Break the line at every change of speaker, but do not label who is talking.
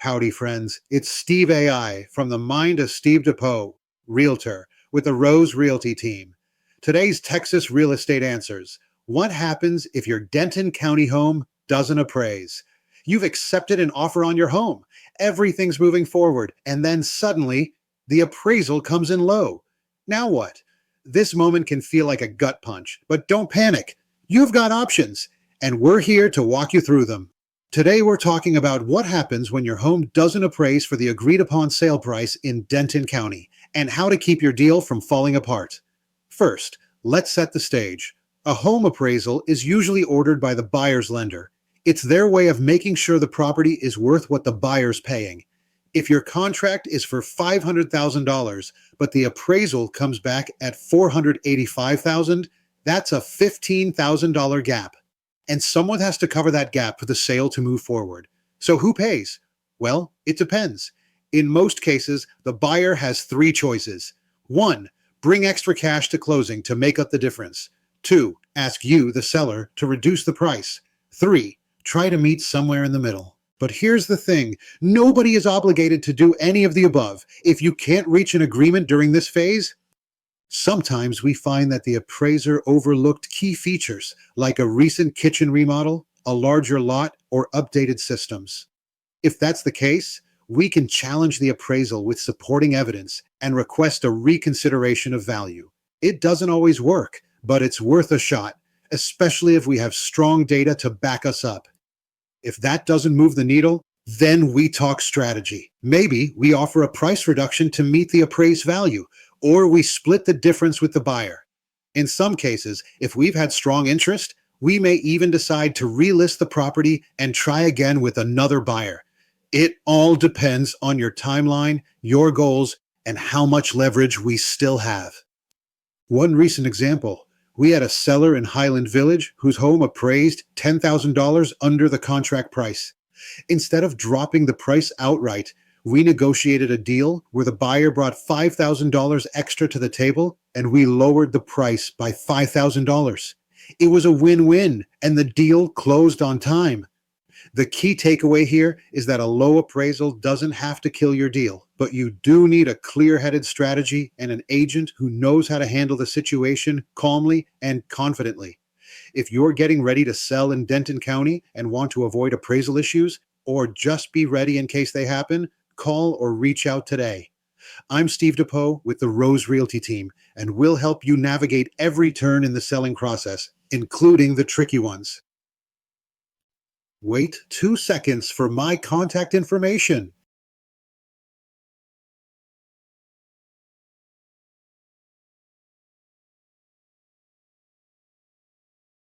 Howdy, friends. It's Steve AI from the mind of Steve DePoe, realtor, with the Rose Realty team. Today's Texas Real Estate Answers. What happens if your Denton County home doesn't appraise? You've accepted an offer on your home. Everything's moving forward, and then suddenly, the appraisal comes in low. Now what? This moment can feel like a gut punch, but don't panic. You've got options, and we're here to walk you through them. Today, we're talking about what happens when your home doesn't appraise for the agreed upon sale price in Denton County and how to keep your deal from falling apart. First, let's set the stage. A home appraisal is usually ordered by the buyer's lender. It's their way of making sure the property is worth what the buyer's paying. If your contract is for $500,000, but the appraisal comes back at $485,000, that's a $15,000 gap. And someone has to cover that gap for the sale to move forward. So who pays? Well, it depends. In most cases, the buyer has three choices. 1, bring extra cash to closing to make up the difference. 2, ask you, the seller, to reduce the price. 3, try to meet somewhere in the middle. But here's the thing, nobody is obligated to do any of the above. If you can't reach an agreement during this phase, sometimes we find that the appraiser overlooked key features like a recent kitchen remodel, a larger lot, or updated systems. If that's the case, we can challenge the appraisal with supporting evidence and request a reconsideration of value. It doesn't always work, but it's worth a shot, especially if we have strong data to back us up. If that doesn't move the needle, then we talk strategy. Maybe we offer a price reduction to meet the appraised value, or we split the difference with the buyer. In some cases, if we've had strong interest, we may even decide to relist the property and try again with another buyer. It all depends on your timeline, your goals, and how much leverage we still have. One recent example, we had a seller in Highland Village whose home appraised $10,000 under the contract price. Instead of dropping the price outright, we negotiated a deal where the buyer brought $5,000 extra to the table and we lowered the price by $5,000. It was a win-win and the deal closed on time. The key takeaway here is that a low appraisal doesn't have to kill your deal, but you do need a clear-headed strategy and an agent who knows how to handle the situation calmly and confidently. If you're getting ready to sell in Denton County and want to avoid appraisal issues, or just be ready in case they happen, call or reach out today. I'm Steve DePoe with the Rose Realty team, and we'll help you navigate every turn in the selling process, including the tricky ones. Wait 2 seconds for my contact information.